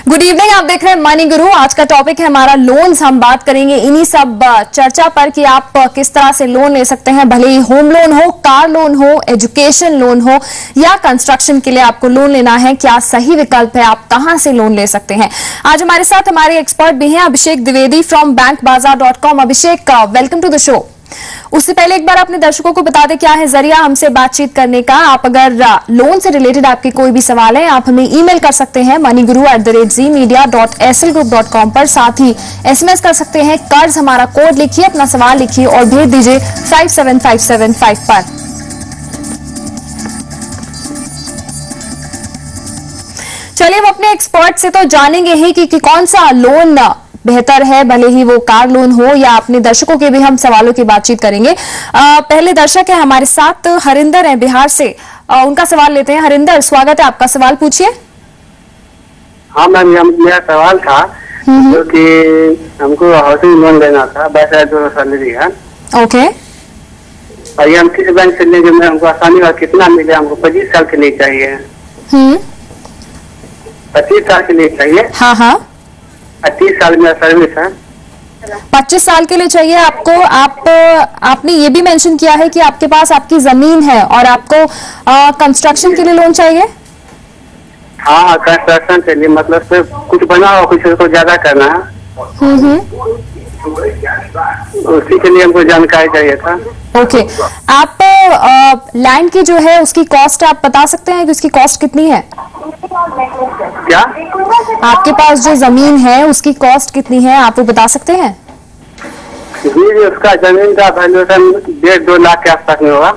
Good evening. आप देख रहे हैं मनी गुरु। आज का टॉपिक है हमारा लोन्स। हम बात करेंगे इन्हीं सब चर्चा पर कि आप किस तरह से लोन ले सकते हैं, भले ही होम लोन हो, कार लोन हो, एजुकेशन लोन हो या कंस्ट्रक्शन के लिए आपको लोन लेना है, क्या सही विकल्प है, आप कहां से लोन ले सकते हैं। आज हमारे साथ हमारे एक्सपर्ट भी हैं Abhishek Dwivedi from bankbazaar.com। Abhishek, welcome to the show. उससे पहले एक बार अपने दर्शकों को बता दें क्या है जरिया हमसे बातचीत करने का। आप अगर लोन से रिलेटेड आपके कोई भी सवाल है, आप हमें ईमेल कर सकते हैं moneyguru@zmedia.slgroup.com पर। साथ ही एसएमएस कर सकते हैं कर्ज हमारा कोड लिखिए, अपना सवाल लिखिए और भेज दीजिए 57575 पर। चलिए, हम अपने एक्सपर्ट से तो जानेंगे ही कि कौन सा लोन बेहतर है, भले ही वो कार लोन हो या अपने दर्शकों के भी हम सवालों की बातचीत करेंगे। पहले दर्शक है हमारे साथ, हरिंदर है बिहार से। उनका सवाल लेते हैं। हरिंदर, स्वागत है आपका, सवाल पूछिए। हाँ मैम, मेरा सवाल था जो कि हमको हाउसिंग लोन लेना था, 22,000 सैलरी है। ओके। और ये हम किस बैंक से लेंगे मैम, हमको आसानी और कितना मिले? हमको 25 साल के लिए चाहिए। 25 साल के लिए चाहिए। हाँ हाँ, 30 साल में सर्विस है। 25 साल के लिए चाहिए आपको। आपने ये भी मेंशन किया है कि आपके पास आपकी जमीन है और आपको कंस्ट्रक्शन के लिए लोन चाहिए। हाँ, कंस्ट्रक्शन के लिए, मतलब से कुछ बना हो, कुछ उसको ज्यादा करना है, उसी के लिए हमको जानकारी चाहिए था। ओके। आप लैंड की जो है उसकी कॉस्ट आप बता सकते हैं कि उसकी कॉस्ट कितनी है? क्या? आपके पास जो जमीन है उसकी कॉस्ट कितनी है, आप वो बता सकते हैं? जी, उसका जमीन का वैल्यूएशन 1.5-2 लाख के आसपास में होगा।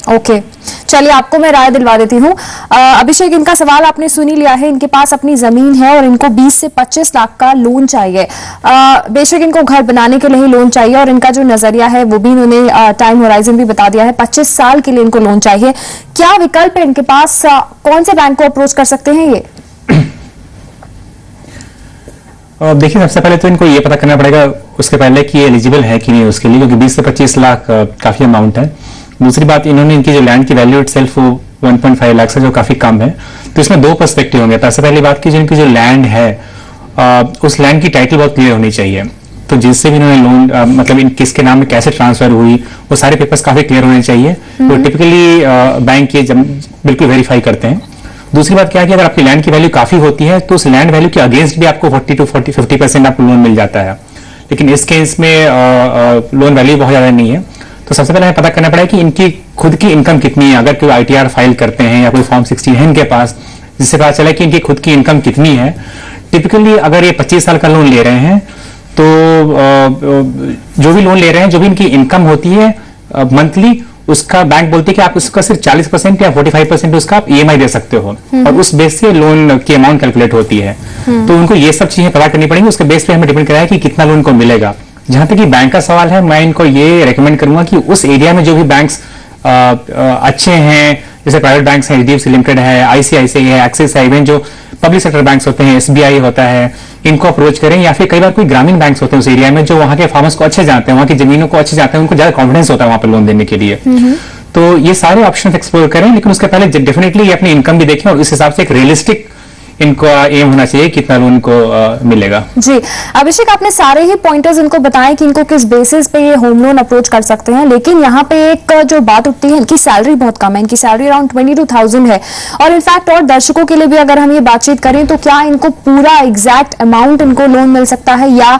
ओके, चलिए आपको मैं राय दिलवा देती हूँ। अभिषेक, इनका सवाल आपने सुन ही लिया है। इनके पास अपनी जमीन है और इनको 20 से 25 लाख का लोन चाहिए। बेशक इनको घर बनाने के लिए ही लोन चाहिए और इनका जो नजरिया है वो भी इन्होंने टाइम होराइजन भी बता दिया है। 25 साल के लिए इनको लोन चाहिए। क्या विकल्प है इनके पास? कौन से बैंक को अप्रोच कर सकते हैं ये? देखिए, सबसे पहले तो इनको ये पता करना पड़ेगा उसके पहले कि ये एलिजिबल है कि नहीं उसके लिए, क्योंकि 20 से 25 लाख काफी अमाउंट है। दूसरी बात, इन्होंने इनकी जो लैंड की वैल्यू इटसेल्फ 1.5 लाख से जो काफी कम है, तो इसमें दो पर्सपेक्टिव होंगे। सबसे पहली बात की जो इनकी जो लैंड है उस लैंड की टाइटल बहुत क्लियर होनी चाहिए। तो जिससे भी इन्होंने लोन मतलब इन किसके नाम में कैसे ट्रांसफर हुई, वो सारे पेपर्स काफी क्लियर होने चाहिए। तो टिपिकली बैंक ये बिल्कुल वेरीफाई करते हैं। दूसरी बात क्या है कि अगर आपकी लैंड की वैल्यू काफी होती है तो उस लैंड वैल्यू के अगेंस्ट भी आपको 40-50% आपको लोन मिल जाता है। लेकिन इस केस में लोन वैल्यू बहुत ज्यादा नहीं है। तो सबसे पहले हमें पता करना पड़ेगा कि इनकी खुद की इनकम कितनी है। अगर कोई ITR फाइल करते हैं या कोई फॉर्म 16 है इनके पास, जिससे पता चला कि इनकी खुद की इनकम कितनी है। टिपिकली अगर ये 25 साल का लोन ले रहे हैं तो जो भी लोन ले रहे हैं, जो भी इनकी इनकम होती है मंथली, उसका बैंक बोलते हैं कि आप उसका सिर्फ 40% या 45% उसका आप EMI दे सकते हो और उस बेस से लोन की अमाउंट कैलकुलेट होती है। तो उनको ये सब चीजें पता करनी पड़ेंगी। उसके बेस पे हमें डिपेंड कराया कि कितना लोन को मिलेगा। जहां तक कि बैंक का सवाल है, मैं इनको ये रेकमेंड करूंगा कि उस एरिया में जो भी बैंक्स अच्छे हैं, जैसे प्राइवेट बैंक्स हैं, HDFC लिमिटेड है, ICICI है, एक्सिस है, इवन जो पब्लिक सेक्टर बैंक्स होते हैं, SBI होता है, इनको अप्रोच करें। या फिर कई बार कोई ग्रामीण बैंक्स होते हैं उस एरिया में जो वहां के फार्मर्स को अच्छे जानते हैं, वहां की जमीनों को अच्छे जानते हैं, उनको ज्यादा कॉन्फिडेंस होता है वहां पर लोन देने के लिए। तो ये सारे ऑप्शन एक्सप्लोर करें, लेकिन उसके पहले डेफिनेटली अपनी इनकम भी देखें और इस हिसाब से एक रियलिस्टिक इनको एम होना चाहिए कितना लोन को मिलेगा। जी अभिषेक, आपने सारे ही पॉइंटर्स इनको बताए कि इनको किस बेसिस पे ये होम लोन अप्रोच कर सकते हैं। लेकिन यहाँ पे एक जो बात उठती है, इनकी सैलरी बहुत कम है। इनकी सैलरी अराउंड 22,000 है। और इनफैक्ट और दर्शकों के लिए भी अगर हम ये बातचीत करें तो क्या इनको पूरा एग्जैक्ट अमाउंट इनको लोन मिल सकता है या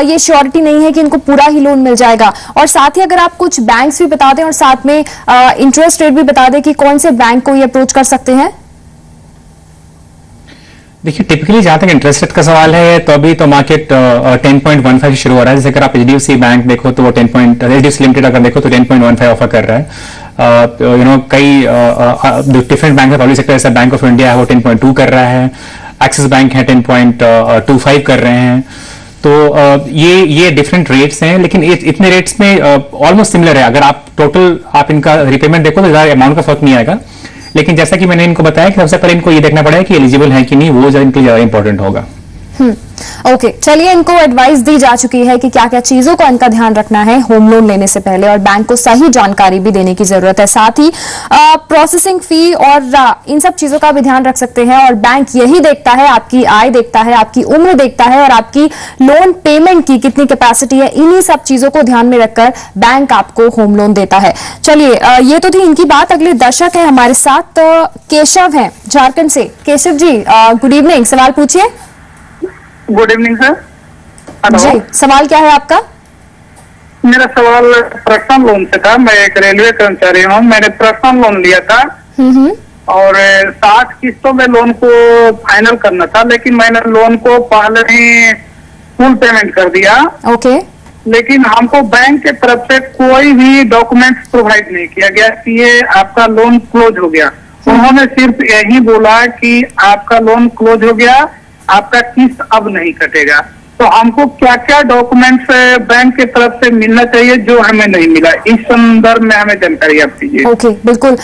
ये श्योरिटी नहीं है कि इनको पूरा ही लोन मिल जाएगा? और साथ ही अगर आप कुछ बैंक्स भी बता दें और साथ में इंटरेस्ट रेट भी बता दें कि कौन से बैंक को ये अप्रोच कर सकते हैं। देखिए, टिपिकली जहां तक इंटरेस्ट रेट का सवाल है तो अभी तो मार्केट 10.15 शुरू हो रहा है। जैसे अगर आप HDFC बैंक देखो तो वो HDFC लिमिटेड अगर देखो तो 10.15 ऑफर कर रहा है। कई डिफरेंट बैंक है, पब्लिक सेक्टर जैसा बैंक ऑफ इंडिया है वो 10.2 कर रहा है, एक्सिस बैंक है 10.25 कर रहे हैं। तो ये डिफरेंट रेट्स हैं, लेकिन इतने रेट्स में ऑलमोस्ट सिमिलर है। अगर आप टोटल आप इनका रिपेमेंट देखो तो ज्यादा अमाउंट का फर्क नहीं आएगा। लेकिन जैसा कि मैंने इनको बताया कि सबसे पहले इनको ये देखना पड़ेगा कि एलिजिबल है कि नहीं, वो इनके लिए ज्यादा इंपॉर्टेंट होगा। ओके, चलिए, इनको एडवाइस दी जा चुकी है कि क्या क्या चीजों का इनका ध्यान रखना है होम लोन लेने से पहले, और बैंक को सही जानकारी भी देने की जरूरत है। साथ ही प्रोसेसिंग फी और इन सब चीजों का भी ध्यान रख सकते हैं। और बैंक यही देखता है, आपकी आय देखता है, आपकी उम्र देखता है, और आपकी लोन पेमेंट की कितनी कैपेसिटी है। इन्हीं सब चीजों को ध्यान में रखकर बैंक आपको होम लोन देता है। चलिए, ये तो थी इनकी बात। अगले दर्शक है हमारे साथ, केशव हैं झारखंड से। केशव जी, गुड इवनिंग, सवाल पूछिए। Good evening sir. जी, सवाल क्या है आपका? मेरा सवाल पर्सनल लोन से था। मैं एक रेलवे कर्मचारी हूँ। मैंने पर्सनल लोन लिया था और 60 किस्तों में लोन को फाइनल करना था, लेकिन मैंने लोन को पहले ही फुल पेमेंट कर दिया। ओके। लेकिन हमको बैंक के तरफ से कोई भी डॉक्यूमेंट्स प्रोवाइड नहीं किया गया कि ये आपका लोन क्लोज हो गया। उन्होंने सिर्फ यही बोला कि आपका लोन क्लोज हो गया, आपका किस्त अब नहीं कटेगा। तो हमको क्या क्या डॉक्यूमेंट्स बैंक के तरफ से मिलना चाहिए जो हमें नहीं मिला, इस संदर्भ में हमें जानकारी आप दीजिए। ओके, बिल्कुल।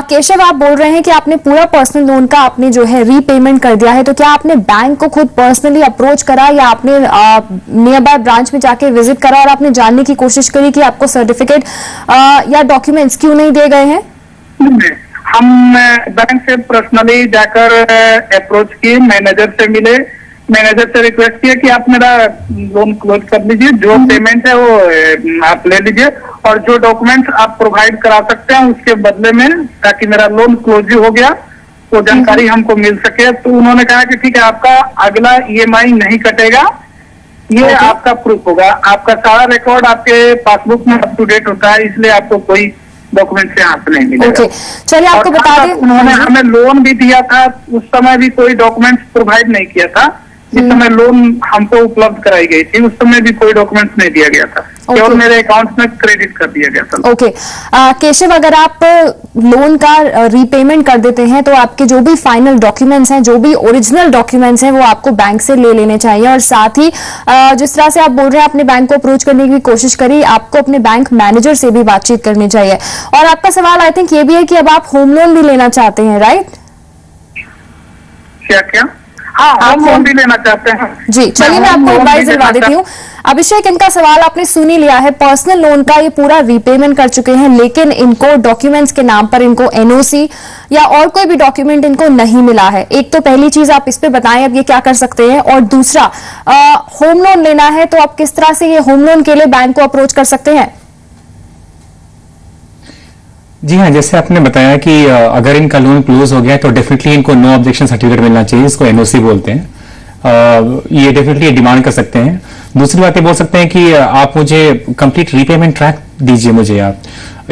केशव, आप बोल रहे हैं कि आपने पूरा पर्सनल लोन का आपने जो है रीपेमेंट कर दिया है, तो क्या आपने बैंक को खुद पर्सनली अप्रोच करा या आपने नियर बाय ब्रांच में जाके विजिट करा और आपने जानने की कोशिश करी कि आपको सर्टिफिकेट या डॉक्यूमेंट्स क्यों नहीं दिए गए हैं? हम बैंक से पर्सनली जाकर अप्रोच किए, मैनेजर से मिले, मैनेजर से रिक्वेस्ट किया कि आप मेरा लोन क्लोज कर लीजिए, जो पेमेंट है वो आप ले लीजिए और जो डॉक्यूमेंट्स आप प्रोवाइड करा सकते हैं उसके बदले में, ताकि मेरा लोन क्लोज ही हो गया, वो जानकारी हमको मिल सके। तो उन्होंने कहा कि ठीक है, आपका अगला EMI नहीं कटेगा, ये आपका प्रूफ होगा, आपका सारा रिकॉर्ड आपके पासबुक में अप टू डेट होता है, इसलिए आपको कोई डॉक्यूमेंट से यहाँ से नहीं मिलेगा। चलिए, आपको बता दें, उन्होंने हमें लोन भी दिया था, उस समय भी कोई डॉक्यूमेंट्स प्रोवाइड नहीं किया था। जिस समय लोन हमको उपलब्ध कराई गई थी उस समय भी कोई डॉक्यूमेंट्स नहीं दिया गया था, केवल मेरे अकाउंट में क्रेडिट कर दिया गया था। ओके। केशव, अगर आप लोन का रीपेमेंट कर देते हैं तो आपके जो भी फाइनल डॉक्यूमेंट्स हैं, जो भी ओरिजिनल डॉक्यूमेंट्स हैं, वो आपको बैंक से ले लेने चाहिए। और साथ ही जिस तरह से आप बोल रहे हैं अपने बैंक को अप्रोच करने की कोशिश करी, आपको अपने बैंक मैनेजर से भी बातचीत करनी चाहिए। और आपका सवाल आई थिंक ये भी है कि अब आप होम लोन भी लेना चाहते हैं, राइट? क्या? हाँ, होम लोन भी लेना चाहते हैं जी। चलिए, मैं आपको एडवाइस दिलवा देती हूँ। अभिषेक, इनका सवाल आपने सुन ही लिया है। पर्सनल लोन का ये पूरा रीपेमेंट कर चुके हैं, लेकिन इनको डॉक्यूमेंट्स के नाम पर इनको NOC या और कोई भी डॉक्यूमेंट इनको नहीं मिला है। एक तो पहली चीज आप इस पे बताएं, अब ये क्या कर सकते हैं। और दूसरा, होम लोन लेना है तो आप किस तरह से ये होम लोन के लिए बैंक को अप्रोच कर सकते हैं? जी हाँ, जैसे आपने बताया कि अगर इनका लोन क्लोज हो गया तो डेफिनेटली इनको नो ऑब्जेक्शन सर्टिफिकेट मिलना चाहिए, इसको NOC बोलते हैं। ये डेफिनेटली डिमांड कर सकते हैं। दूसरी बात ये बोल सकते हैं कि आप मुझे कंप्लीट रीपेमेंट ट्रैक दीजिए मुझे आप।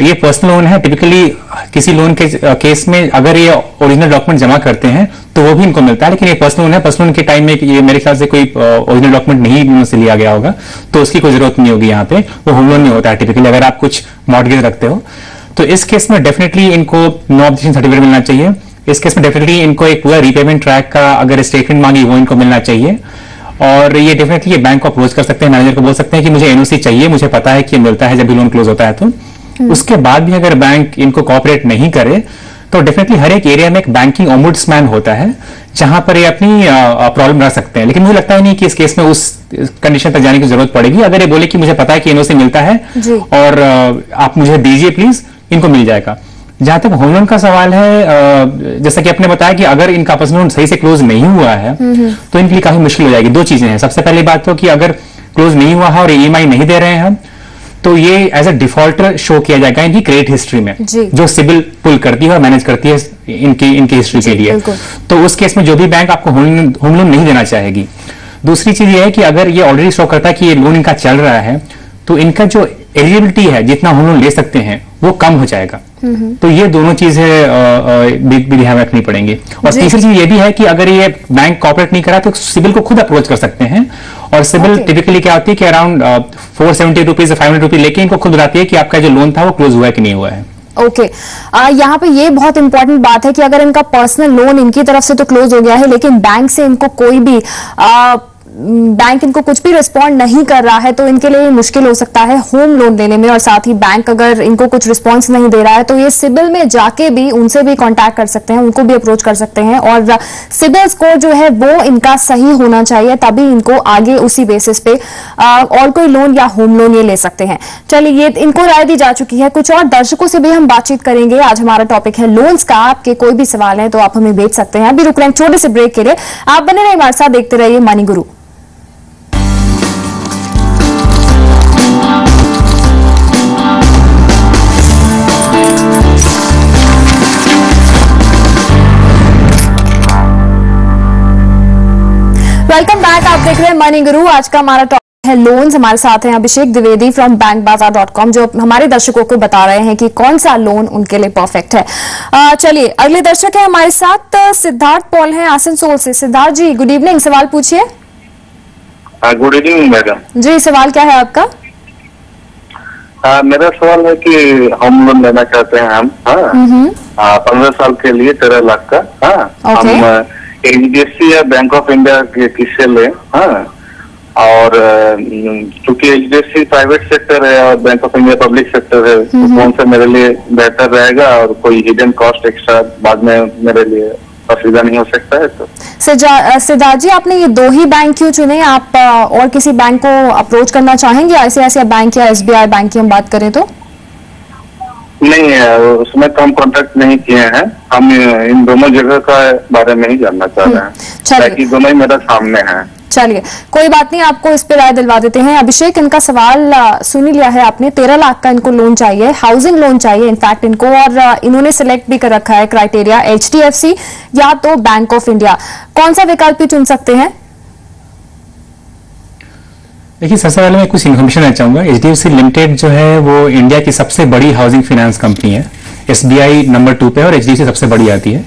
ये पर्सनल लोन है, टिपिकली किसी लोन के केस में अगर ये ओरिजिनल डॉक्यूमेंट जमा करते हैं तो वो भी इनको मिलता है, लेकिन ये पर्सनल लोन है, पर्सनल लोन के टाइम में ये मेरे ख्याल से कोई ओरिजिनल डॉक्यूमेंट नहीं उनसे लिया गया होगा, तो उसकी कोई जरूरत नहीं होगी। यहाँ पे वो होम लोन नहीं होता है टिपिकली, अगर आप कुछ मॉर्गेज रखते हो तो इस केस में डेफिनेटली इनको नो ऑब्जेक्शन सर्टिफिकेट मिलना चाहिए। इस केस में डेफिनेटली इनको एक पूरा रीपेमेंट ट्रैक का अगर स्टेटमेंट मांगी वो इनको मिलना चाहिए। और ये डेफिनेटली ये बैंक को अप्रोच कर सकते हैं, मैनेजर को बोल सकते हैं कि मुझे NOC चाहिए, मुझे पता है कि मिलता है जब भी लोन क्लोज होता है। तो उसके बाद भी अगर बैंक इनको कोऑपरेट नहीं करे तो डेफिनेटली हर एक एरिया में एक बैंकिंग ओम्बुड्समैन होता है जहां पर ये अपनी प्रॉब्लम रख सकते हैं। लेकिन मुझे लगता है नहीं कि इस केस में उस कंडीशन तक जाने की जरूरत पड़ेगी। अगर ये बोले कि मुझे पता है कि NOC मिलता है और आप मुझे दीजिए प्लीज, इनको मिल जाएगा। जहां तक होम लोन का सवाल है, जैसा कि आपने बताया कि अगर इनका पर्सनल लोन सही से क्लोज नहीं हुआ है तो इनके लिए काफी मुश्किल हो जाएगी। दो चीजें हैं। सबसे पहली बात तो कि अगर क्लोज नहीं हुआ है और EMI नहीं दे रहे हैं तो ये एज अ डिफॉल्टर शो किया जाएगा इनकी क्रेडिट हिस्ट्री में, जो सिबिल पुल करती है और मैनेज करती है इनकी हिस्ट्री के लिए। तो उस केस में जो भी बैंक आपको होम लोन नहीं देना चाहेगी। दूसरी चीज ये है कि अगर ये ऑलरेडी शो करता है कि ये लोन इनका चल रहा है तो इनका जो एलिजिबिलिटी है, जितना होम लोन ले सकते हैं, वो कम हो जाएगा। तो ये दोनों चीजें भी ध्यान रखनी पड़ेंगी। और तीसरी चीज ये भी है कि अगर ये बैंक कॉपरेट नहीं करा तो सिबिल को खुद अप्रोच कर सकते हैं। और सिबिल टिपिकली क्या होती है कि अराउंड 470 रुपीज से 500 रुपीज लेके इनको खुद बताती है कि आपका जो लोन था वो क्लोज हुआ है कि नहीं हुआ है। ओके। यहाँ पे ये बहुत इंपॉर्टेंट बात है कि अगर इनका पर्सनल लोन इनकी तरफ से तो क्लोज हो गया है, लेकिन बैंक से इनको कोई भी बैंक इनको कुछ भी रिस्पॉन्ड नहीं कर रहा है तो इनके लिए मुश्किल हो सकता है होम लोन लेने में, और साथ ही बैंक अगर इनको कुछ रिस्पॉन्स नहीं दे रहा है तो ये सिबिल में जाके भी उनसे भी कांटेक्ट कर सकते हैं, उनको भी अप्रोच कर सकते हैं, और सिबिल स्कोर जो है वो इनका सही होना चाहिए, तभी इनको आगे उसी बेसिस पे और कोई लोन या होम लोन ये ले सकते हैं। चलिए, ये इनको राय दी जा चुकी है। कुछ और दर्शकों से भी हम बातचीत करेंगे। आज हमारा टॉपिक है लोन्स का। आपके कोई भी सवाल है तो आप हमें भेज सकते हैं। अभी रुक रहे हैं छोटे से ब्रेक के लिए। आप बने रहिए हमारे साथ, देखते रहिए मनी गुरु। Welcome back. आप देख रहे हैं मनी गुरु। आज का हमारा टॉपिक है लोन्स। हमारे साथ हैं अभिषेक द्विवेदी फ्रॉम bankbazaar.com, जो हमारे दर्शकों को बता रहे हैं कि कौन सा लोन उनके लिए परफेक्ट है। चलिए, अगले दर्शक है हमारे साथ सिद्धार्थ पॉल हैं आसनसोल से। सिद्धार्थ जी, गुड इवनिंग। सवाल पूछिए। गुड इवनिंग मैडम जी, सवाल क्या है आपका? मेरा सवाल है कि होम लोन लेना चाहते हैं हम। 15 साल के लिए 13 लाख का। हम HDFC या बैंक ऑफ इंडिया के किससे लें? और चूंकि HDFC प्राइवेट सेक्टर है और bank of India public sector है, तो कौन सा मेरे लिए बेहतर रहेगा और कोई हिडन कॉस्ट एक्स्ट्रा बाद में मेरे लिए असुविधा नहीं हो सकता है? तो सिद्धार्थ जी, आपने ये दो ही बैंक क्यों चुने? आप और किसी बैंक को अप्रोच करना चाहेंगे? ऐसे बैंक या SBI बैंक की हम बात करें तो? नहीं, उसमें तो हम कॉन्टेक्ट नहीं किए हैं। हम इन दोनों जगह का बारे में ही जानना चाह रहे हैं, ताकि दोनों ही मेरा सामने हैं। चलिए, कोई बात नहीं, आपको इस पे राय दिलवा देते हैं। अभिषेक, इनका सवाल सुन लिया है आपने। 13 लाख का इनको लोन चाहिए, हाउसिंग लोन चाहिए इनफैक्ट इनको, और इन्होंने सिलेक्ट भी कर रखा है क्राइटेरिया HDFC या तो बैंक ऑफ इंडिया। कौन सा विकल्प ही चुन सकते हैं? देखिए, सबसे पहले मैं कुछ इन्फॉर्मेशन देना चाहूंगा। HDFC लिमिटेड जो है वो इंडिया की सबसे बड़ी हाउसिंग फाइनेंस कंपनी है। SBI नंबर 2 पे और HDFC सबसे बड़ी आती है।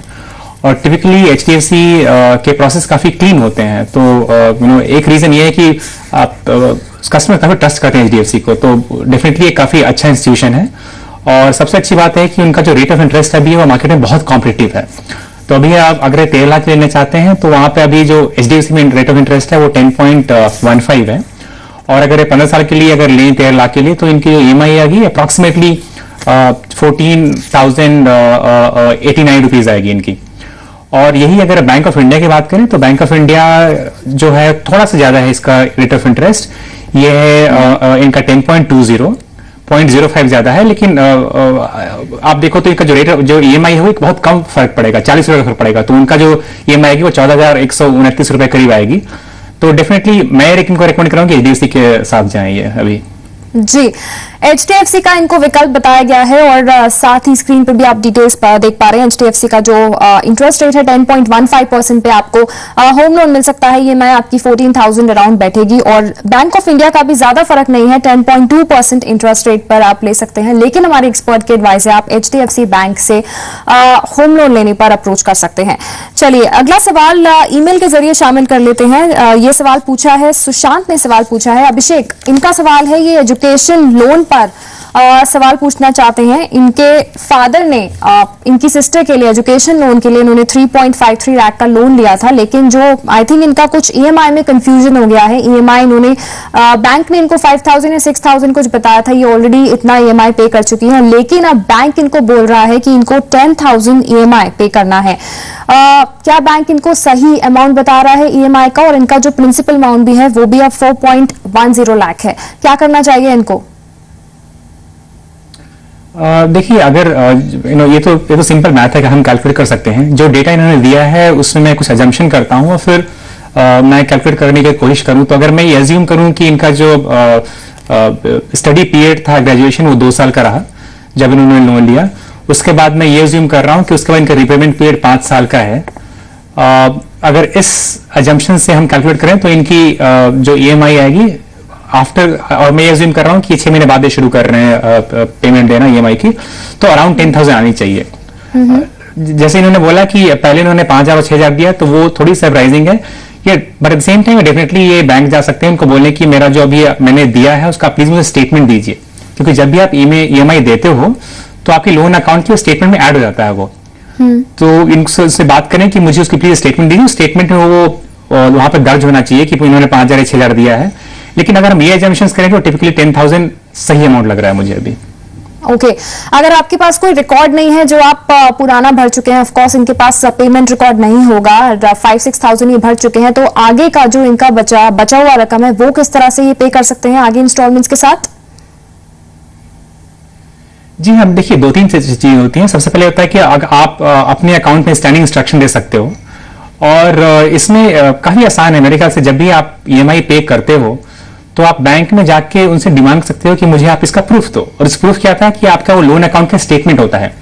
और टिपिकली HDFC के प्रोसेस काफी क्लीन होते हैं। तो एक रीजन ये है कि आप कस्टमर काफी ट्रस्ट करते हैं HDFC को, तो डेफिनेटली एक काफी अच्छा इंस्टीट्यूशन है। और सबसे अच्छी बात है कि उनका जो रेट ऑफ इंटरेस्ट है अभी वो मार्केट में बहुत कॉम्पिटिटिव है। तो अभी आप अगर 13 लाख लेना चाहते हैं तो वहां पे अभी जो HDFC में रेट ऑफ इंटरेस्ट है वो 10.15 है। और अगर 15 साल के लिए अगर लें 13 लाख के लिए तो इनकी जो EMI आएगी अप्रोक्सीमेटली 14,089 रुपीज आएगी इनकी। और यही अगर बैंक ऑफ इंडिया की बात करें तो बैंक ऑफ इंडिया जो है थोड़ा सा ज्यादा है इसका रेट ऑफ इंटरेस्ट। ये है इनका 10.05 ज्यादा है, लेकिन आप देखो तो इनका जो रेट जो EMI है वो बहुत कम फर्क पड़ेगा, 40 रुपए का फर्क पड़ेगा। तो उनका जो EMI आएगी वो 14,129 रुपए करीब आएगी। तो डेफिनेटली मैं इनको रेकमेंड करूंगा कि HDFC के साथ जाएं ये अभी। जी, HDFC का इनको विकल्प बताया गया है, और साथ ही स्क्रीन पर भी आप डिटेल्स देख पा रहे हैं। HDFC का जो इंटरेस्ट रेट है 10.15% पे आपको होम लोन मिल सकता है। EMI आपकी 14,000 अराउंड बैठेगी, और बैंक ऑफ इंडिया का भी ज्यादा फर्क नहीं है, 10.2% इंटरेस्ट रेट पर आप ले सकते हैं। लेकिन हमारे एक्सपर्ट की एडवाइस है आप HDFC बैंक से होम लोन लेने पर अप्रोच कर सकते हैं। चलिए, अगला सवाल ईमेल के जरिए शामिल कर लेते हैं। ये सवाल पूछा है, सुशांत ने सवाल पूछा है। अभिषेक, इनका सवाल है, ये एजुकेशन लोन पर सवाल पूछना चाहते हैं। इनके फादर ने इनकी सिस्टर के लिए एजुकेशन लोन के लिए इन्होंने 3.53 लाख का लोन लिया था, लेकिन जो आई थिंक इनका कुछ EMI में कंफ्यूजन हो गया है। EMI इन्होंने बैंक ने इनको 5,000 या 6,000 कुछ बताया था, ये ऑलरेडी इतना EMI पे कर चुकी है, लेकिन अब बैंक इनको बोल रहा है कि इनको 10,000 EMI पे करना है। क्या बैंक इनको सही अमाउंट बता रहा है EMI का? और इनका जो प्रिंसिपल अमाउंट भी है वो भी अब 4.10 लाख है। क्या करना चाहिए इनको? देखिए, अगर ये तो सिंपल मैथ है कि हम कैलकुलेट कर सकते हैं। जो डेटा इन्होंने दिया है उसमें मैं कुछ अजम्पशन करता हूं और फिर मैं कैलकुलेट करने की कोशिश करूं। तो अगर मैं ये एज्यूम करूं कि इनका जो स्टडी पीरियड था ग्रेजुएशन वो 2 साल का रहा जब इन्होंने लोन लिया, उसके बाद मैं ये एज्यूम कर रहा हूं कि उसके बाद इनका रिपेमेंट पीरियड 5 साल का है। अगर इस अजम्पशन से हम कैलकुलेट करें तो इनकी जो EMI आएगी आफ्टर, और मैं एज्यूम कर रहा हूं कि 6 महीने बाद ये शुरू कर रहे हैं पेमेंट देना EMI की, तो अराउंड 10,000 आनी चाहिए। जैसे इन्होंने बोला कि पहले इन्होंने 5,000 और 6,000 दिया, तो वो थोड़ी सरप्राइजिंग है ये, but at the same time definitely ये बैंक जा सकते हैं, उनको बोलने की मेरा जो अभी मैंने दिया है उसका प्लीज मुझे स्टेटमेंट दीजिए, क्योंकि जब भी आप EMI देते हो तो आपके लोन अकाउंट की स्टेटमेंट में ऐड हो जाता है वो। तो इनसे बात करें कि मुझे उसकी प्लीज स्टेटमेंट दीजिए, स्टेटमेंट में वो और वहां पर दर्ज होना चाहिए कि इन्होंने 5,000 या 6,000 दिया है। लेकिन अगर हम ये एजम्पशंस करें तो टिपिकली 10,000 सही अमाउंट लग रहा है मुझे अभी। ओके अगर आपके पास कोई रिकॉर्ड नहीं है, जो आप पुराना भर चुके हैं, ऑफ कोर्स इनके पास पेमेंट रिकॉर्ड नहीं होगा, 5-6,000 ये भर चुके हैं, तो आगे का जो इनका बचा हुआ रकम है वो किस तरह से ये पे कर सकते हैं आगे इंस्टॉलमेंट्स के साथ? जी हाँ, देखिए 2-3 चीजें होती हैं। सबसे पहले होता है कि अगर आप अपने अकाउंट में स्टैंडिंग इंस्ट्रक्शन दे सकते हो, और इसमें काफी आसान है मेरे ख्याल से। जब भी आप ईएमआई पे करते हो तो आप बैंक में जाके उनसे डिमांड कर सकते हो कि मुझे आप इसका प्रूफ दो, और इस प्रूफ क्या था कि आपका वो लोन अकाउंट का स्टेटमेंट होता है,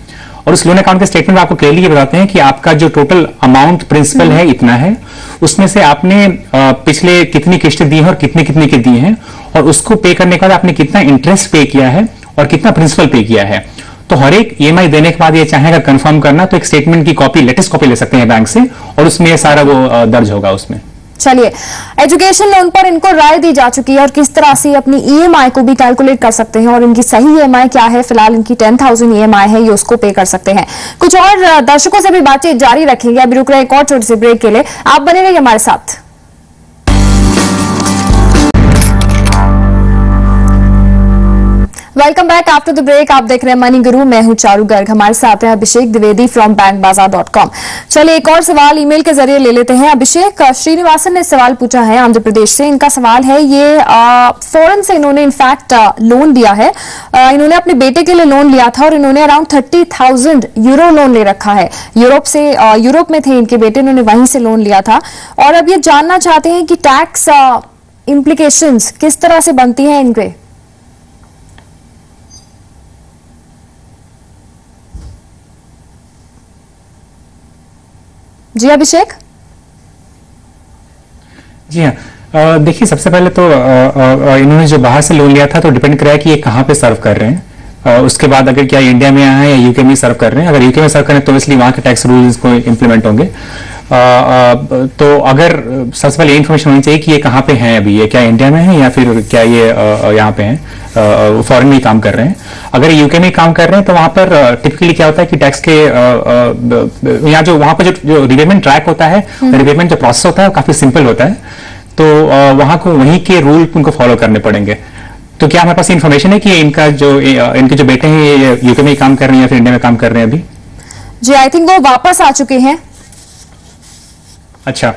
और उस लोन अकाउंट के स्टेटमेंट में आपको क्लियरली ये बताते हैं कि आपका जो टोटल अमाउंट प्रिंसिपल है इतना है, उसमें से आपने पिछले कितनी किस्तें दी हैं और कितनी कितनी की दी हैं, और उसको पे करने के बाद आपने कितना इंटरेस्ट पे किया है और कितना प्रिंसिपल पे किया है। तो हर एक ईएमआई देने के बाद ये चाहे अगर कंफर्म करना तो एक स्टेटमेंट की कॉपी, लेटेस्ट कॉपी ले सकते हैं बैंक से, और उसमें ये सारा वो दर्ज होगा उसमें। चलिए, एजुकेशन लोन पर इनको राय दी जा चुकी है और किस तरह से अपनी ईएमआई को भी कैलकुलेट कर सकते हैं, और इनकी सही ईएमआई क्या है। फिलहाल इनकी 10,000 ईएमआई है, ये उसको पे कर सकते हैं। कुछ और दर्शकों से भी बातचीत जारी रखेंगे, अभी रुक रहे एक और छोटे से ब्रेक के लिए, आप बने रहिए हमारे साथ। Welcome back after the break. आप देख रहे हैं मनी गुरु, मैं हूं चारू गर्ग, हमारे साथ है अभिषेक द्विवेदी फ्रॉम bankbazaar.com। चलिए एक और सवाल ईमेल के जरिए ले लेते हैं। अभिषेक, श्रीनिवासन ने सवाल पूछा है आंध्र प्रदेश से। इनका सवाल है ये, फॉरेन से इन्होंने इनफैक्ट लोन दिया है। इन्होंने अपने बेटे के लिए लोन लिया था और इन्होंने अराउंड 30,000 यूरो लोन ले रखा है। यूरोप में थे इनके बेटे, इन्होंने वहीं से लोन लिया था, और अब ये जानना चाहते हैं कि टैक्स इम्प्लीकेशंस किस तरह से बनती हैं इनके। जी अभिषेक। जी हाँ, देखिए सबसे पहले तो इन्होंने जो बाहर से लोन लिया था तो डिपेंड कर रहा है कि ये कहाँ पे सर्व कर रहे हैं। उसके बाद अगर क्या इंडिया में आए हैं या यूके में सर्व कर रहे हैं। अगर यूके में सर्व कर रहे हैं तो इसलिए वहाँ के टैक्स रूल्स को इम्प्लीमेंट होंगे। तो अगर सबसे पहले इन्फॉर्मेशन होनी चाहिए कि ये कहाँ पे हैं अभी, ये क्या इंडिया में है या फिर क्या ये यहाँ पे हैं, फॉरेन में ही काम कर रहे हैं। अगर यूके में काम कर रहे हैं तो वहां पर टिपिकली क्या होता है कि टैक्स के यहाँ जो वहां पर जो रिपेमेंट ट्रैक होता है, रिपेमेंट जो प्रोसेस होता है वो काफी सिंपल होता है, तो वहां को वहीं के रूल उनको फॉलो करने पड़ेंगे। तो क्या हमारे पास इन्फॉर्मेशन है कि इनके जो बेटे हैं ये यूके में ही काम कर रहे हैं या फिर इंडिया में काम कर रहे हैं अभी? जी आई थिंक वो वापस आ चुके हैं। अच्छा,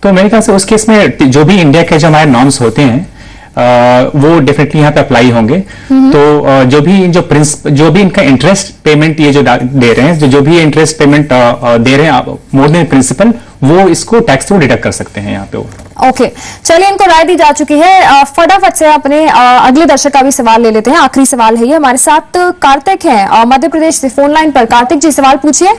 तो मेरे ख्याल से उस केस में जो भी इंडिया के जो हमारे नॉर्म्स होते हैं वो डेफिनेटली यहाँ पे अप्लाई होंगे। तो जो भी इनका इंटरेस्ट पेमेंट ये जो दे रहे हैं, जो भी इंटरेस्ट पेमेंट दे रहे हैं मोर देन प्रिंसिपल, वो इसको टैक्स थ्रू डिडक्ट कर सकते हैं यहाँ पे। ओके, चलिए इनको राय दी जा चुकी है। फटाफट से अपने अगले दर्शक का भी सवाल ले लेते हैं। आखिरी सवाल है ये, हमारे साथ कार्तिक हैं मध्य प्रदेश से फोन लाइन पर। कार्तिक जी सवाल पूछिए।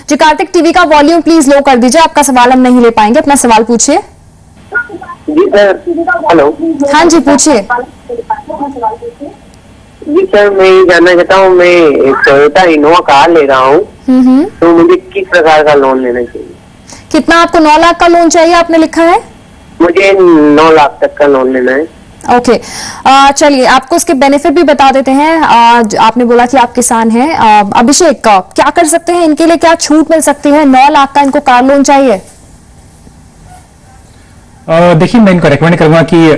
जी कार्तिक, टीवी का वॉल्यूम प्लीज लो कर दीजिए, आपका सवाल हम नहीं ले पाएंगे, अपना सवाल पूछिए। जी सर, हेलो। हाँ जी पूछिए। जी सर, मैं ये जानना चाहता हूँ, मैं एक टोयोटा इनोवा कार ले रहा हूँ, तो मुझे किस प्रकार का लोन लेना चाहिए? कितना आपको 9 लाख का लोन चाहिए आपने लिखा है? मुझे 9 लाख तक का लोन लेना है। ओके, चलिए आपको उसके बेनिफिट भी बता देते हैं। आपने बोला कि आप किसान हैं। अभिषेक, क्या कर सकते हैं इनके लिए, क्या छूट मिल सकती है? 9 लाख का इनको कार लोन चाहिए। देखिए मैं इनको रेकमेंड करूंगा कि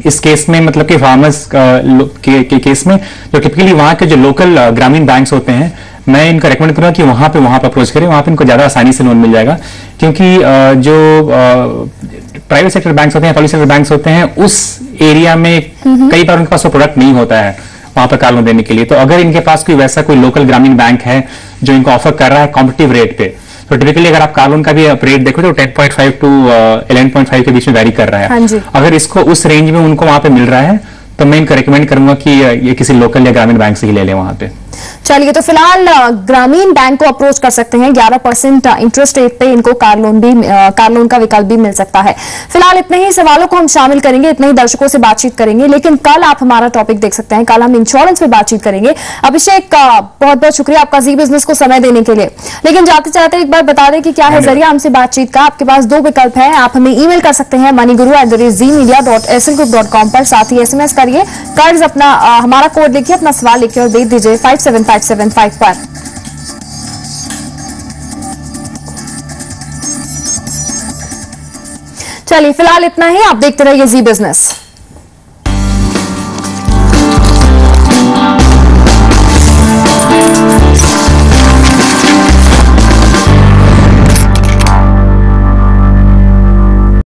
इस केस में मतलब कि फार्मर्स के केस में जो टिपिकली वहां के जो लोकल ग्रामीण बैंक्स होते हैं, मैं इनको रेकमेंड करूंगा कि वहां पे अप्रोच करें। वहां पे इनको ज्यादा आसानी से लोन मिल जाएगा, क्योंकि जो प्राइवेट सेक्टर बैंक्स होते हैं, पब्लिक सेक्टर बैंक्स होते हैं, उस एरिया में कई बार उनके पास वो प्रोडक्ट नहीं होता है वहां पर कार लोन देने के लिए। तो अगर इनके पास कोई वैसा कोई लोकल ग्रामीण बैंक है जो इनको ऑफर कर रहा है कॉम्पिटिटिव रेट पे, तो टिपिकली अगर आप कार लोन का भी रेट देखो तो 10.5 टू 11.5 के बीच में वैरी कर रहा है। हाँ, अगर इसको उस रेंज में उनको वहां पे मिल रहा है तो मैं इनको रेकमेंड करूंगा कि ये किसी लोकल या ग्रामीण बैंक से ही ले लें वहां पे। चलिए, तो फिलहाल ग्रामीण बैंक को अप्रोच कर सकते हैं। 11% इंटरेस्ट रेट पे इनको कार लोन का विकल्प भी मिल सकता है। फिलहाल इतने ही सवालों को हम शामिल करेंगे, इतने ही दर्शकों से बातचीत करेंगे, लेकिन कल आप हमारा टॉपिक देख सकते हैं। कल हम इंश्योरेंस पे बातचीत करेंगे। अभिषेक का बहुत बहुत शुक्रिया आपका जी बिजनेस को समय देने के लिए। लेकिन जाते जाते एक बार बता दें कि क्या है जरिया हमसे बातचीत का। आपके पास 2 विकल्प है। आप हमें ईमेल कर सकते हैं moneyguru@zmedia.slgroup.com पर, साथ ही SMS करिए कर्ज अपना हमारा कोड लिखिए, अपना सवाल लिखिए और भेज दीजिए 57575 पर। चलिए फिलहाल इतना ही, आप देखते रहिए जी बिजनेस।